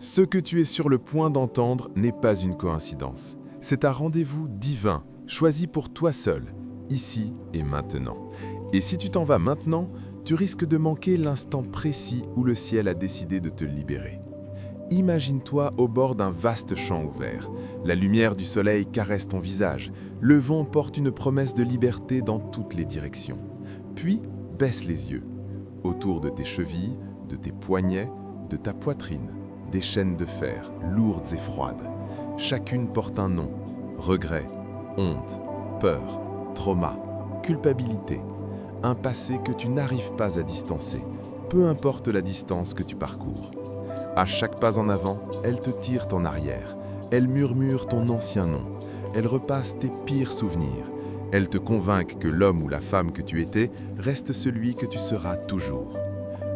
Ce que tu es sur le point d'entendre n'est pas une coïncidence. C'est un rendez-vous divin, choisi pour toi seul, ici et maintenant. Et si tu t'en vas maintenant, tu risques de manquer l'instant précis où le ciel a décidé de te libérer. Imagine-toi au bord d'un vaste champ ouvert. La lumière du soleil caresse ton visage. Le vent porte une promesse de liberté dans toutes les directions. Puis, baisse les yeux. Autour de tes chevilles, de tes poignets, de ta poitrine, des chaînes de fer, lourdes et froides. Chacune porte un nom. Regret, honte, peur, trauma, culpabilité. Un passé que tu n'arrives pas à distancer, peu importe la distance que tu parcours. À chaque pas en avant, elles te tirent en arrière. Elles murmurent ton ancien nom. Elles repassent tes pires souvenirs. Elles te convainquent que l'homme ou la femme que tu étais reste celui que tu seras toujours.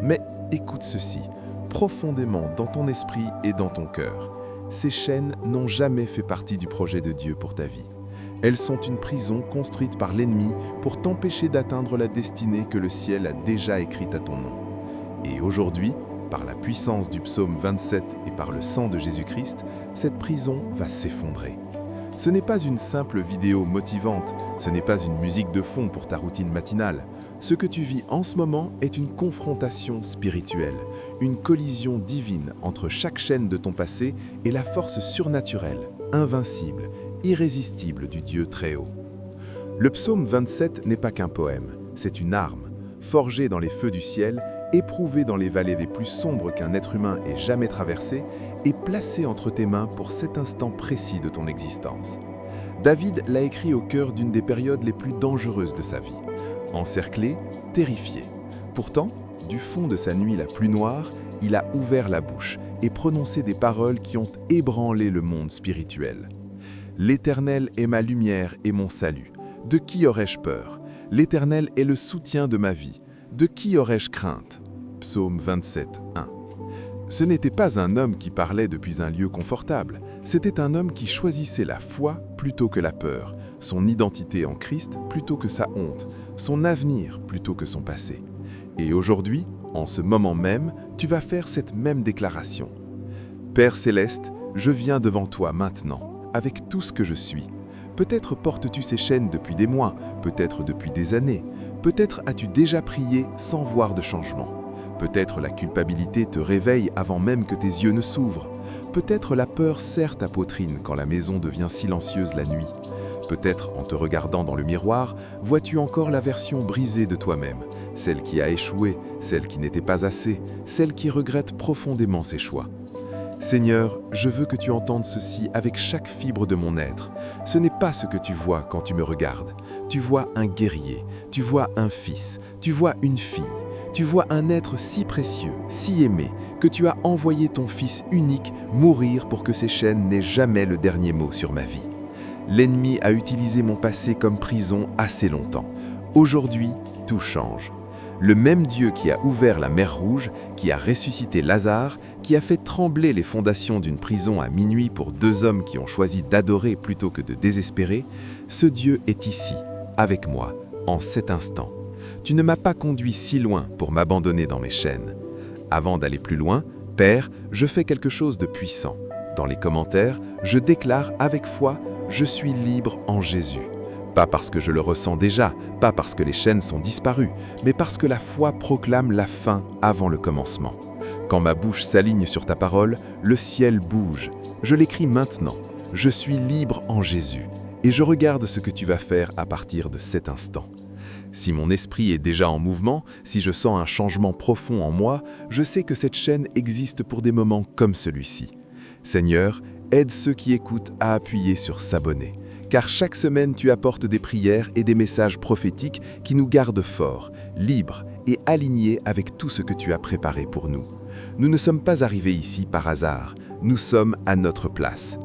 Mais écoute ceci, profondément dans ton esprit et dans ton cœur. Ces chaînes n'ont jamais fait partie du projet de Dieu pour ta vie. Elles sont une prison construite par l'ennemi pour t'empêcher d'atteindre la destinée que le ciel a déjà écrite à ton nom. Et aujourd'hui, par la puissance du psaume 27 et par le sang de Jésus-Christ, cette prison va s'effondrer. Ce n'est pas une simple vidéo motivante, ce n'est pas une musique de fond pour ta routine matinale. Ce que tu vis en ce moment est une confrontation spirituelle, une collision divine entre chaque chaîne de ton passé et la force surnaturelle, invincible, irrésistible du Dieu très haut. Le psaume 27 n'est pas qu'un poème, c'est une arme, forgée dans les feux du ciel, éprouvée dans les vallées les plus sombres qu'un être humain ait jamais traversées et placée entre tes mains pour cet instant précis de ton existence. David l'a écrit au cœur d'une des périodes les plus dangereuses de sa vie, encerclé, terrifié. Pourtant, du fond de sa nuit la plus noire, il a ouvert la bouche et prononcé des paroles qui ont ébranlé le monde spirituel. « L'Éternel est ma lumière et mon salut. De qui aurais-je peur? L'Éternel est le soutien de ma vie. De qui aurais-je crainte » Psaume 27, 1. Ce n'était pas un homme qui parlait depuis un lieu confortable, c'était un homme qui choisissait la foi plutôt que la peur, son identité en Christ plutôt que sa honte, son avenir plutôt que son passé. Et aujourd'hui, en ce moment même, tu vas faire cette même déclaration. Père céleste, je viens devant toi maintenant, avec tout ce que je suis. Peut-être portes-tu ces chaînes depuis des mois, peut-être depuis des années. Peut-être as-tu déjà prié sans voir de changement. Peut-être la culpabilité te réveille avant même que tes yeux ne s'ouvrent. Peut-être la peur serre ta poitrine quand la maison devient silencieuse la nuit. Peut-être en te regardant dans le miroir, vois-tu encore la version brisée de toi-même, celle qui a échoué, celle qui n'était pas assez, celle qui regrette profondément ses choix. Seigneur, je veux que tu entendes ceci avec chaque fibre de mon être. Ce n'est pas ce que tu vois quand tu me regardes. Tu vois un guerrier, tu vois un fils, tu vois une fille. Tu vois un être si précieux, si aimé, que tu as envoyé ton Fils unique mourir pour que ces chaînes n'aient jamais le dernier mot sur ma vie. L'ennemi a utilisé mon passé comme prison assez longtemps. Aujourd'hui, tout change. Le même Dieu qui a ouvert la mer Rouge, qui a ressuscité Lazare, qui a fait trembler les fondations d'une prison à minuit pour deux hommes qui ont choisi d'adorer plutôt que de désespérer, ce Dieu est ici, avec moi, en cet instant. Tu ne m'as pas conduit si loin pour m'abandonner dans mes chaînes. Avant d'aller plus loin, Père, je fais quelque chose de puissant. Dans les commentaires, je déclare avec foi, je suis libre en Jésus. Pas parce que je le ressens déjà, pas parce que les chaînes sont disparues, mais parce que la foi proclame la fin avant le commencement. Quand ma bouche s'aligne sur ta parole, le ciel bouge. Je l'écris maintenant. Je suis libre en Jésus. Et je regarde ce que tu vas faire à partir de cet instant. Si mon esprit est déjà en mouvement, si je sens un changement profond en moi, je sais que cette chaîne existe pour des moments comme celui-ci. Seigneur, aide ceux qui écoutent à appuyer sur s'abonner, car chaque semaine tu apportes des prières et des messages prophétiques qui nous gardent forts, libres et alignés avec tout ce que tu as préparé pour nous. Nous ne sommes pas arrivés ici par hasard, nous sommes à notre place.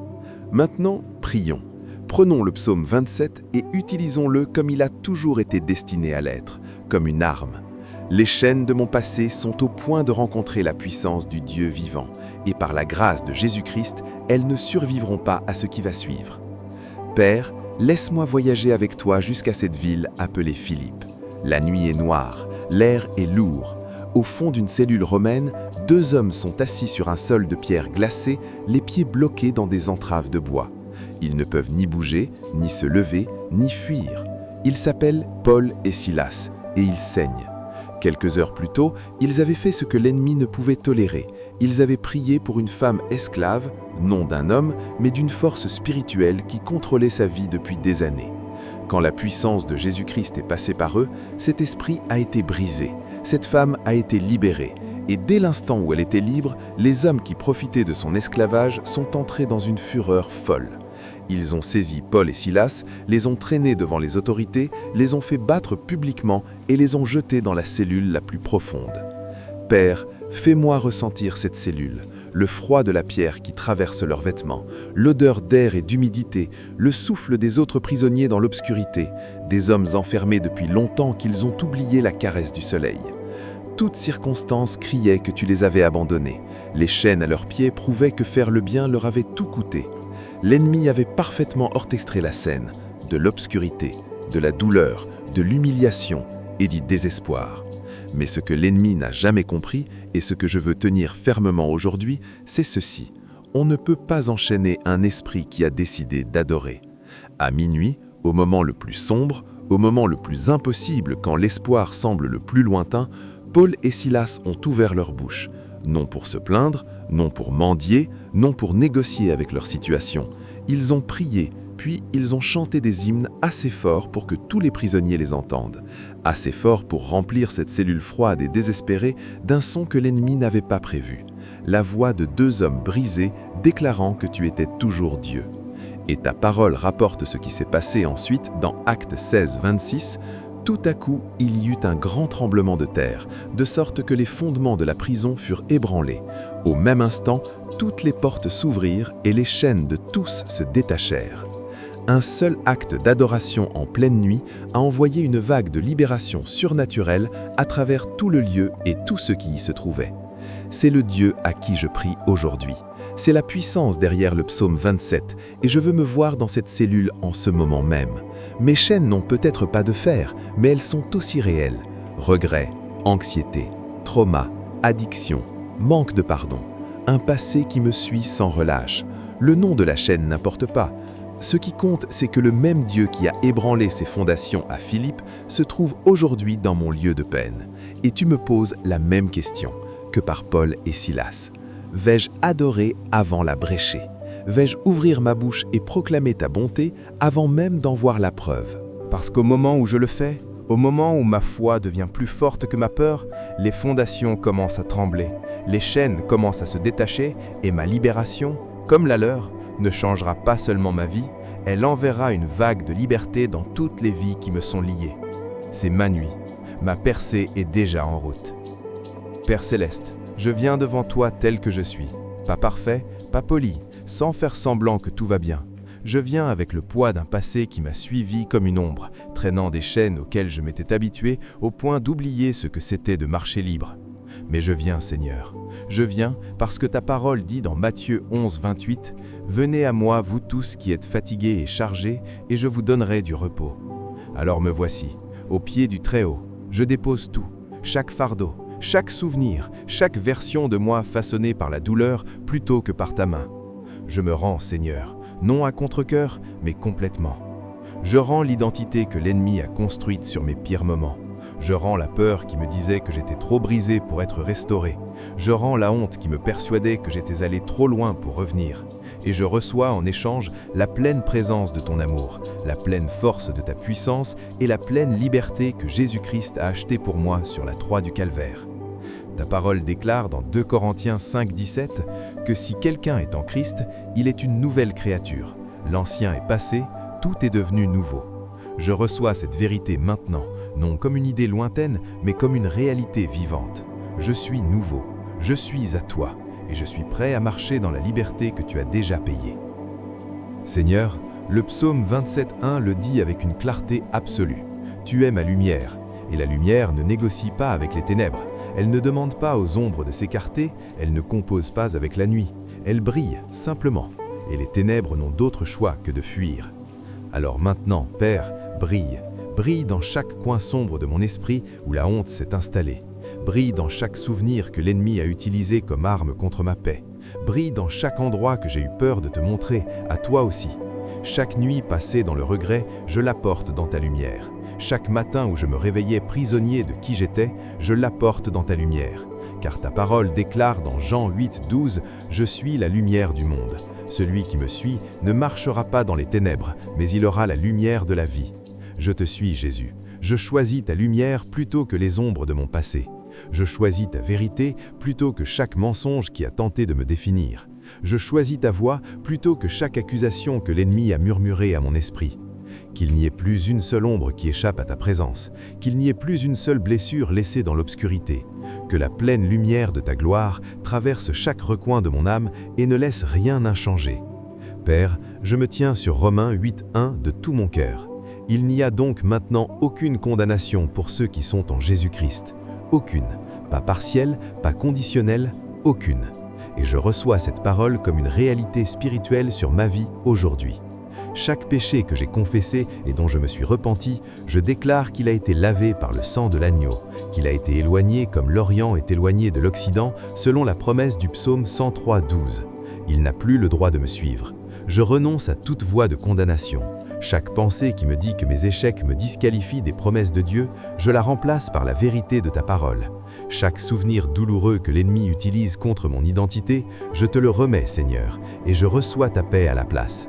Maintenant, prions. Prenons le psaume 27 et utilisons-le comme il a toujours été destiné à l'être, comme une arme. Les chaînes de mon passé sont au point de rencontrer la puissance du Dieu vivant, et par la grâce de Jésus-Christ, elles ne survivront pas à ce qui va suivre. Père, laisse-moi voyager avec toi jusqu'à cette ville appelée Philippe. La nuit est noire, l'air est lourd. Au fond d'une cellule romaine, 2 hommes sont assis sur un sol de pierre glacée, les pieds bloqués dans des entraves de bois. Ils ne peuvent ni bouger, ni se lever, ni fuir. Ils s'appellent Paul et Silas, et ils saignent. Quelques heures plus tôt, ils avaient fait ce que l'ennemi ne pouvait tolérer. Ils avaient prié pour une femme esclave, non d'un homme, mais d'une force spirituelle qui contrôlait sa vie depuis des années. Quand la puissance de Jésus-Christ est passée par eux, cet esprit a été brisé. Cette femme a été libérée. Et dès l'instant où elle était libre, les hommes qui profitaient de son esclavage sont entrés dans une fureur folle. Ils ont saisi Paul et Silas, les ont traînés devant les autorités, les ont fait battre publiquement et les ont jetés dans la cellule la plus profonde. Père, fais-moi ressentir cette cellule, le froid de la pierre qui traverse leurs vêtements, l'odeur d'air et d'humidité, le souffle des autres prisonniers dans l'obscurité, des hommes enfermés depuis longtemps qu'ils ont oublié la caresse du soleil. Toutes circonstances criaient que tu les avais abandonnés. Les chaînes à leurs pieds prouvaient que faire le bien leur avait tout coûté. L'ennemi avait parfaitement orchestré la scène, de l'obscurité, de la douleur, de l'humiliation et du désespoir. Mais ce que l'ennemi n'a jamais compris, et ce que je veux tenir fermement aujourd'hui, c'est ceci. On ne peut pas enchaîner un esprit qui a décidé d'adorer. À minuit, au moment le plus sombre, au moment le plus impossible, quand l'espoir semble le plus lointain, Paul et Silas ont ouvert leur bouche, non pour se plaindre, non pour mendier, non pour négocier avec leur situation. Ils ont prié, puis ils ont chanté des hymnes assez forts pour que tous les prisonniers les entendent, assez forts pour remplir cette cellule froide et désespérée d'un son que l'ennemi n'avait pas prévu, la voix de 2 hommes brisés déclarant que tu étais toujours Dieu. Et ta parole rapporte ce qui s'est passé ensuite dans Actes 16, 26. Tout à coup, il y eut un grand tremblement de terre, de sorte que les fondements de la prison furent ébranlés. Au même instant, toutes les portes s'ouvrirent et les chaînes de tous se détachèrent. Un seul acte d'adoration en pleine nuit a envoyé une vague de libération surnaturelle à travers tout le lieu et tout ce qui y se trouvait. C'est le Dieu à qui je prie aujourd'hui. C'est la puissance derrière le psaume 27 et je veux me voir dans cette cellule en ce moment même. Mes chaînes n'ont peut-être pas de fer, mais elles sont aussi réelles. Regrets, anxiété, trauma, addiction, manque de pardon. Un passé qui me suit sans relâche. Le nom de la chaîne n'importe pas. Ce qui compte, c'est que le même Dieu qui a ébranlé ses fondations à Philippe se trouve aujourd'hui dans mon lieu de peine. Et tu me poses la même question que par Paul et Silas. Vais-je adorer avant la brécher? Vais-je ouvrir ma bouche et proclamer ta bonté avant même d'en voir la preuve? Parce qu'au moment où je le fais, au moment où ma foi devient plus forte que ma peur, les fondations commencent à trembler, les chaînes commencent à se détacher et ma libération, comme la leur, ne changera pas seulement ma vie, elle enverra une vague de liberté dans toutes les vies qui me sont liées. C'est ma nuit, ma percée est déjà en route. Père Céleste, je viens devant toi tel que je suis, pas parfait, pas poli, sans faire semblant que tout va bien. Je viens avec le poids d'un passé qui m'a suivi comme une ombre, traînant des chaînes auxquelles je m'étais habitué au point d'oublier ce que c'était de marcher libre. Mais je viens, Seigneur. Je viens parce que ta parole dit dans Matthieu 11, 28 « Venez à moi, vous tous qui êtes fatigués et chargés, et je vous donnerai du repos. » Alors me voici, au pied du Très-Haut. Je dépose tout, chaque fardeau, chaque souvenir, chaque version de moi façonnée par la douleur plutôt que par ta main. Je me rends, Seigneur, non à contre-cœur, mais complètement. Je rends l'identité que l'ennemi a construite sur mes pires moments. Je rends la peur qui me disait que j'étais trop brisé pour être restauré. Je rends la honte qui me persuadait que j'étais allé trop loin pour revenir. Et je reçois en échange la pleine présence de ton amour, la pleine force de ta puissance et la pleine liberté que Jésus-Christ a achetée pour moi sur la croix du Calvaire. Ta parole déclare dans 2 Corinthiens 5, 17 que si quelqu'un est en Christ, il est une nouvelle créature. L'ancien est passé, tout est devenu nouveau. Je reçois cette vérité maintenant, non comme une idée lointaine, mais comme une réalité vivante. Je suis nouveau, je suis à toi, et je suis prêt à marcher dans la liberté que tu as déjà payée. Seigneur, le psaume 27.1 le dit avec une clarté absolue. Tu es ma lumière, et la lumière ne négocie pas avec les ténèbres. Elle ne demande pas aux ombres de s'écarter, elle ne compose pas avec la nuit. Elle brille, simplement, et les ténèbres n'ont d'autre choix que de fuir. Alors maintenant, Père, brille dans chaque coin sombre de mon esprit où la honte s'est installée. Brille dans chaque souvenir que l'ennemi a utilisé comme arme contre ma paix. Brille dans chaque endroit que j'ai eu peur de te montrer, à toi aussi. Chaque nuit passée dans le regret, je l'apporte dans ta lumière. Chaque matin où je me réveillais prisonnier de qui j'étais, je l'apporte dans ta lumière. Car ta parole déclare dans Jean 8, 12 « Je suis la lumière du monde. Celui qui me suit ne marchera pas dans les ténèbres, mais il aura la lumière de la vie. » Je te suis, Jésus. Je choisis ta lumière plutôt que les ombres de mon passé. Je choisis ta vérité plutôt que chaque mensonge qui a tenté de me définir. Je choisis ta voix plutôt que chaque accusation que l'ennemi a murmurée à mon esprit. Qu'il n'y ait plus une seule ombre qui échappe à ta présence, qu'il n'y ait plus une seule blessure laissée dans l'obscurité, que la pleine lumière de ta gloire traverse chaque recoin de mon âme et ne laisse rien inchangé. Père, je me tiens sur Romains 8:1 de tout mon cœur. Il n'y a donc maintenant aucune condamnation pour ceux qui sont en Jésus-Christ. Aucune, pas partielle, pas conditionnelle, aucune. Et je reçois cette parole comme une réalité spirituelle sur ma vie aujourd'hui. Chaque péché que j'ai confessé et dont je me suis repenti, je déclare qu'il a été lavé par le sang de l'agneau, qu'il a été éloigné comme l'Orient est éloigné de l'Occident, selon la promesse du psaume 103:12. Il n'a plus le droit de me suivre. Je renonce à toute voie de condamnation. Chaque pensée qui me dit que mes échecs me disqualifient des promesses de Dieu, je la remplace par la vérité de ta parole. Chaque souvenir douloureux que l'ennemi utilise contre mon identité, je te le remets, Seigneur, et je reçois ta paix à la place.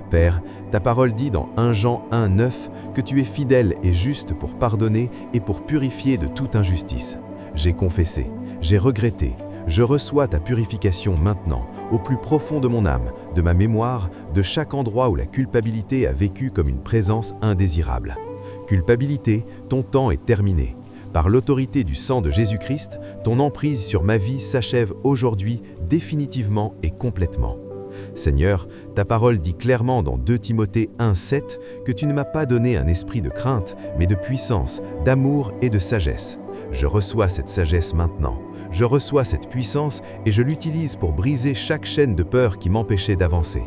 Père, ta parole dit dans 1 Jean 1:9 que tu es fidèle et juste pour pardonner et pour purifier de toute injustice. J'ai confessé, j'ai regretté, je reçois ta purification maintenant, au plus profond de mon âme, de ma mémoire, de chaque endroit où la culpabilité a vécu comme une présence indésirable. Culpabilité, ton temps est terminé. Par l'autorité du sang de Jésus-Christ, ton emprise sur ma vie s'achève aujourd'hui définitivement et complètement. Seigneur, ta parole dit clairement dans 2 Timothée 1:7 que tu ne m'as pas donné un esprit de crainte, mais de puissance, d'amour et de sagesse. Je reçois cette sagesse maintenant. Je reçois cette puissance et je l'utilise pour briser chaque chaîne de peur qui m'empêchait d'avancer.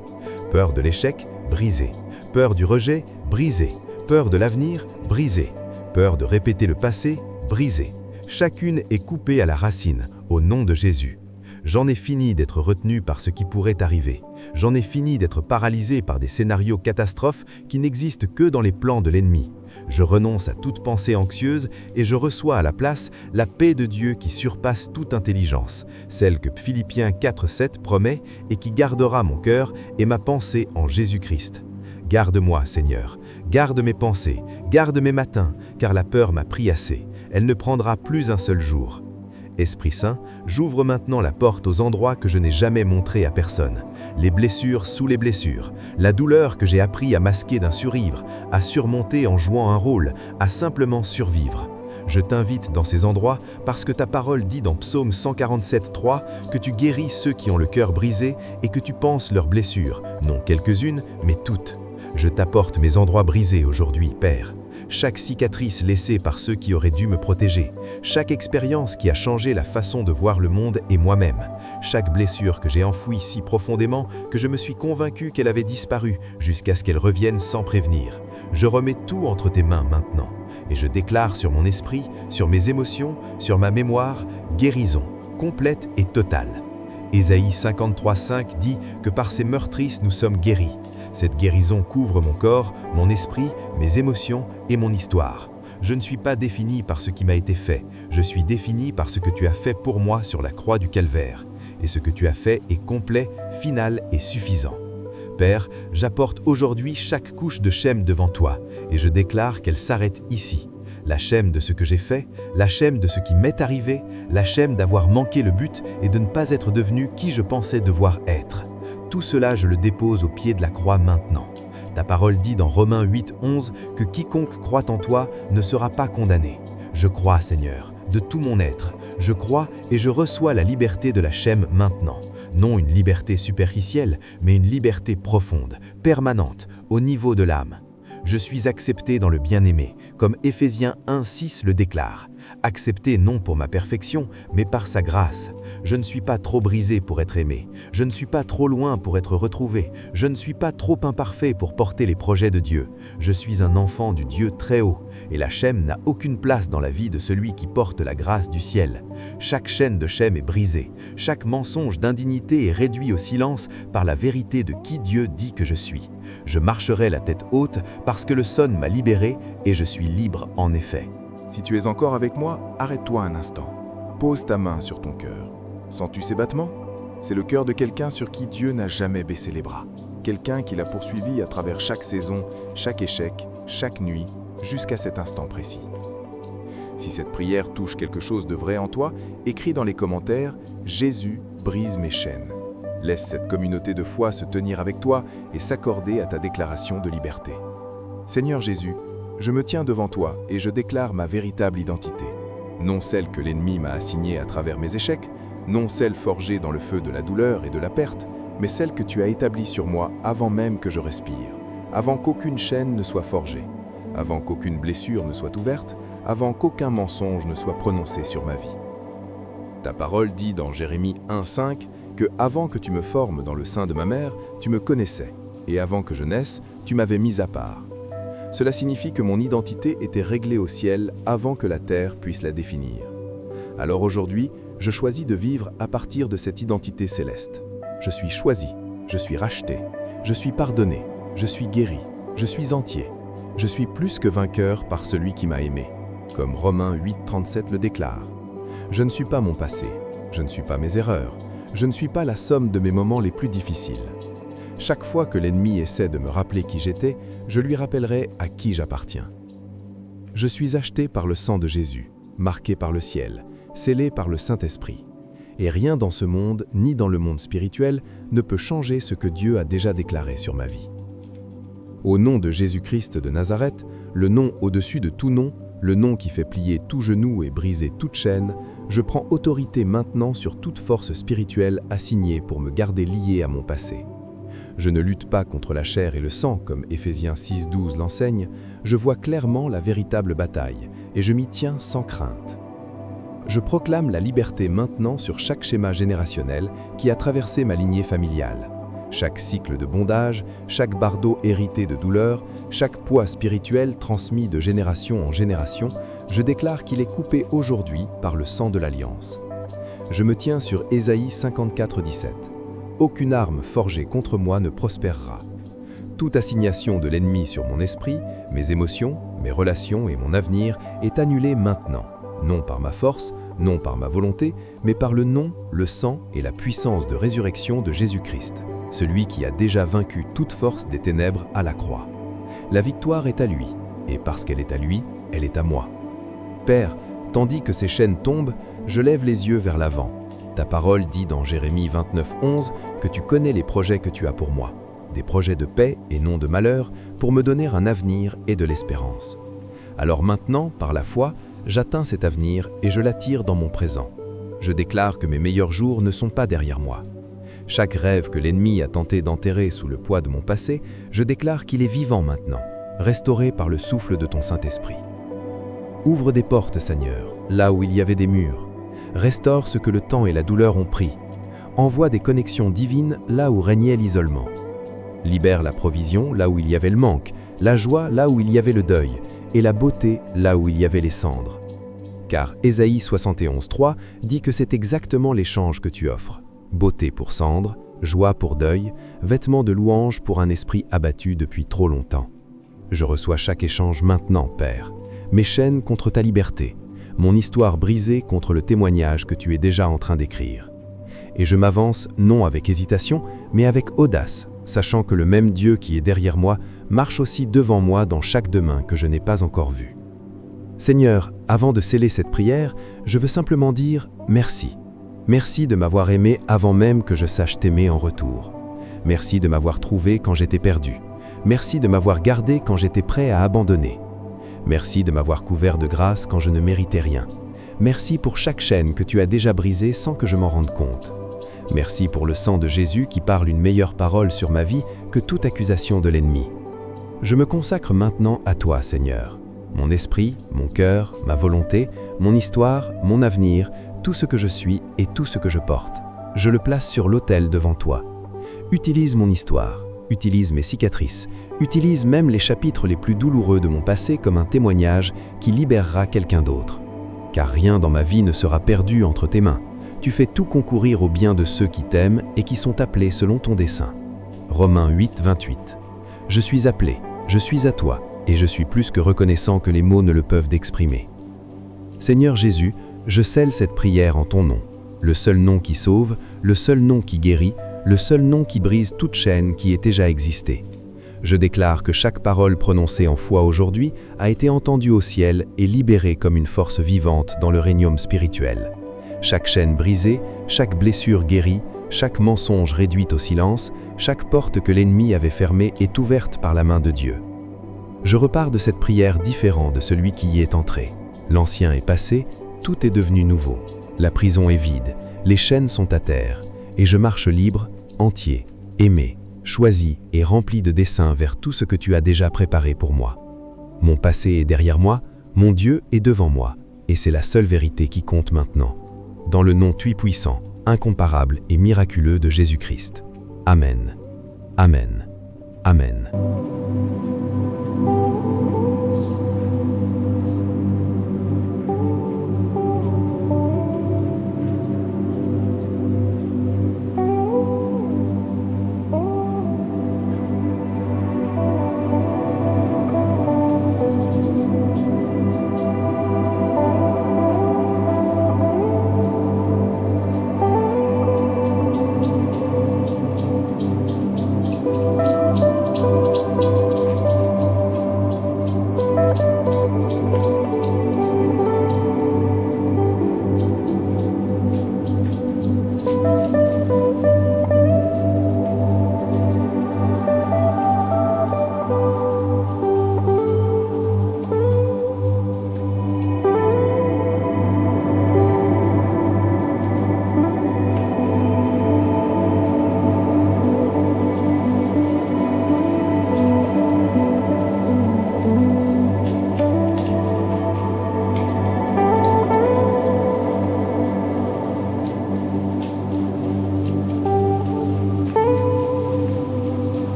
Peur de l'échec, brisée. Peur du rejet, brisée. Peur de l'avenir, brisée. Peur de répéter le passé, brisée. Chacune est coupée à la racine, au nom de Jésus. J'en ai fini d'être retenu par ce qui pourrait arriver. J'en ai fini d'être paralysé par des scénarios catastrophes qui n'existent que dans les plans de l'ennemi. Je renonce à toute pensée anxieuse et je reçois à la place la paix de Dieu qui surpasse toute intelligence, celle que Philippiens 4:7 promet et qui gardera mon cœur et ma pensée en Jésus-Christ. Garde-moi, Seigneur, garde mes pensées, garde mes matins, car la peur m'a pris assez. Elle ne prendra plus un seul jour. Esprit Saint, j'ouvre maintenant la porte aux endroits que je n'ai jamais montrés à personne. Les blessures sous les blessures, la douleur que j'ai appris à masquer d'un survivre, à surmonter en jouant un rôle, à simplement survivre. Je t'invite dans ces endroits parce que ta parole dit dans Psaume 147:3 que tu guéris ceux qui ont le cœur brisé et que tu penses leurs blessures, non quelques-unes, mais toutes. Je t'apporte mes endroits brisés aujourd'hui, Père. Chaque cicatrice laissée par ceux qui auraient dû me protéger, chaque expérience qui a changé la façon de voir le monde et moi-même, chaque blessure que j'ai enfouie si profondément que je me suis convaincu qu'elle avait disparu jusqu'à ce qu'elle revienne sans prévenir. Je remets tout entre tes mains maintenant et je déclare sur mon esprit, sur mes émotions, sur ma mémoire, guérison, complète et totale. Ésaïe 53:5 dit que par ses meurtrices nous sommes guéris. Cette guérison couvre mon corps, mon esprit, mes émotions et mon histoire. Je ne suis pas défini par ce qui m'a été fait, je suis défini par ce que tu as fait pour moi sur la croix du Calvaire. Et ce que tu as fait est complet, final et suffisant. Père, j'apporte aujourd'hui chaque couche de chaîme devant toi et je déclare qu'elle s'arrête ici. La chaîme de ce que j'ai fait, la chaîme de ce qui m'est arrivé, la chaîme d'avoir manqué le but et de ne pas être devenu qui je pensais devoir être. Tout cela, je le dépose au pied de la croix maintenant. Ta parole dit dans Romains 8:11 que quiconque croit en toi ne sera pas condamné. Je crois, Seigneur, de tout mon être. Je crois et je reçois la liberté de la chaîne maintenant. Non une liberté superficielle, mais une liberté profonde, permanente, au niveau de l'âme. Je suis accepté dans le bien-aimé, comme Éphésiens 1:6 le déclare. accepté non pour ma perfection, mais par sa grâce. Je ne suis pas trop brisé pour être aimé. Je ne suis pas trop loin pour être retrouvé. Je ne suis pas trop imparfait pour porter les projets de Dieu. Je suis un enfant du Dieu très haut, et la Shem n'a aucune place dans la vie de celui qui porte la grâce du ciel. Chaque chaîne de Shem est brisée. Chaque mensonge d'indignité est réduit au silence par la vérité de qui Dieu dit que je suis. Je marcherai la tête haute parce que le Son m'a libéré et je suis libre en effet. Si tu es encore avec moi, arrête-toi un instant. Pose ta main sur ton cœur. Sens-tu ces battements? C'est le cœur de quelqu'un sur qui Dieu n'a jamais baissé les bras. Quelqu'un qui l'a poursuivi à travers chaque saison, chaque échec, chaque nuit, jusqu'à cet instant précis. Si cette prière touche quelque chose de vrai en toi, écris dans les commentaires « Jésus brise mes chaînes ». Laisse cette communauté de foi se tenir avec toi et s'accorder à ta déclaration de liberté. Seigneur Jésus, je me tiens devant toi et je déclare ma véritable identité. Non celle que l'ennemi m'a assignée à travers mes échecs, non celle forgée dans le feu de la douleur et de la perte, mais celle que tu as établie sur moi avant même que je respire, avant qu'aucune chaîne ne soit forgée, avant qu'aucune blessure ne soit ouverte, avant qu'aucun mensonge ne soit prononcé sur ma vie. Ta parole dit dans Jérémie 1,5 que avant que tu me formes dans le sein de ma mère, tu me connaissais, et avant que je naisse, tu m'avais mis à part. Cela signifie que mon identité était réglée au ciel avant que la terre puisse la définir. Alors aujourd'hui, je choisis de vivre à partir de cette identité céleste. Je suis choisi, je suis racheté, je suis pardonné, je suis guéri, je suis entier. Je suis plus que vainqueur par celui qui m'a aimé. Comme Romains 8,37 le déclare. Je ne suis pas mon passé, je ne suis pas mes erreurs, je ne suis pas la somme de mes moments les plus difficiles. Chaque fois que l'ennemi essaie de me rappeler qui j'étais, je lui rappellerai à qui j'appartiens. Je suis acheté par le sang de Jésus, marqué par le ciel, scellé par le Saint-Esprit. Et rien dans ce monde, ni dans le monde spirituel, ne peut changer ce que Dieu a déjà déclaré sur ma vie. Au nom de Jésus-Christ de Nazareth, le nom au-dessus de tout nom, le nom qui fait plier tout genou et briser toute chaîne, je prends autorité maintenant sur toute force spirituelle assignée pour me garder lié à mon passé. Je ne lutte pas contre la chair et le sang, comme Éphésiens 6,12 l'enseigne, je vois clairement la véritable bataille, et je m'y tiens sans crainte. Je proclame la liberté maintenant sur chaque schéma générationnel qui a traversé ma lignée familiale. Chaque cycle de bondage, chaque bardeau hérité de douleur, chaque poids spirituel transmis de génération en génération, je déclare qu'il est coupé aujourd'hui par le sang de l'Alliance. Je me tiens sur Ésaïe 54,17. Aucune arme forgée contre moi ne prospérera. Toute assignation de l'ennemi sur mon esprit, mes émotions, mes relations et mon avenir est annulée maintenant, non par ma force, non par ma volonté, mais par le nom, le sang et la puissance de résurrection de Jésus-Christ, celui qui a déjà vaincu toute force des ténèbres à la croix. La victoire est à lui, et parce qu'elle est à lui, elle est à moi. Père, tandis que ces chaînes tombent, je lève les yeux vers l'avant. Ta parole dit dans Jérémie 29,11 que tu connais les projets que tu as pour moi, des projets de paix et non de malheur, pour me donner un avenir et de l'espérance. Alors maintenant, par la foi, j'atteins cet avenir et je l'attire dans mon présent. Je déclare que mes meilleurs jours ne sont pas derrière moi. Chaque rêve que l'ennemi a tenté d'enterrer sous le poids de mon passé, je déclare qu'il est vivant maintenant, restauré par le souffle de ton Saint-Esprit. Ouvre des portes, Seigneur, là où il y avait des murs. Restaure ce que le temps et la douleur ont pris. Envoie des connexions divines là où régnait l'isolement. Libère la provision là où il y avait le manque, la joie là où il y avait le deuil, et la beauté là où il y avait les cendres. Car Ésaïe 71,3 dit que c'est exactement l'échange que tu offres. Beauté pour cendre, joie pour deuil, vêtements de louange pour un esprit abattu depuis trop longtemps. Je reçois chaque échange maintenant, Père. Mes chaînes contre ta liberté, mon histoire brisée contre le témoignage que tu es déjà en train d'écrire. Et je m'avance non avec hésitation, mais avec audace, sachant que le même Dieu qui est derrière moi marche aussi devant moi dans chaque demain que je n'ai pas encore vu. Seigneur, avant de sceller cette prière, je veux simplement dire merci. Merci de m'avoir aimé avant même que je sache t'aimer en retour. Merci de m'avoir trouvé quand j'étais perdu. Merci de m'avoir gardé quand j'étais prêt à abandonner. Merci de m'avoir couvert de grâce quand je ne méritais rien. Merci pour chaque chaîne que tu as déjà brisée sans que je m'en rende compte. Merci pour le sang de Jésus qui parle une meilleure parole sur ma vie que toute accusation de l'ennemi. Je me consacre maintenant à toi, Seigneur. mon esprit, mon cœur, ma volonté, mon histoire, mon avenir, tout ce que je suis et tout ce que je porte. Je le place sur l'autel devant toi. Utilise mon histoire, utilise mes cicatrices, utilise même les chapitres les plus douloureux de mon passé comme un témoignage qui libérera quelqu'un d'autre. Car rien dans ma vie ne sera perdu entre tes mains. Tu fais tout concourir au bien de ceux qui t'aiment et qui sont appelés selon ton dessein. Romains 8, 28. Je suis appelé, je suis à toi, et je suis plus que reconnaissant que les mots ne le peuvent d'exprimer. Seigneur Jésus, je scelle cette prière en ton nom, le seul nom qui sauve, le seul nom qui guérit, le seul nom qui brise toute chaîne qui ait déjà existé. Je déclare que chaque parole prononcée en foi aujourd'hui a été entendue au ciel et libérée comme une force vivante dans le régnum spirituel. Chaque chaîne brisée, chaque blessure guérie, chaque mensonge réduit au silence, chaque porte que l'ennemi avait fermée est ouverte par la main de Dieu. Je repars de cette prière différent de celui qui y est entré. L'ancien est passé, tout est devenu nouveau. La prison est vide, les chaînes sont à terre, et je marche libre, entier, aimé, choisi et rempli de desseins vers tout ce que tu as déjà préparé pour moi. Mon passé est derrière moi, mon Dieu est devant moi, et c'est la seule vérité qui compte maintenant. Dans le nom tout-puissant, incomparable et miraculeux de Jésus-Christ. Amen. Amen. Amen.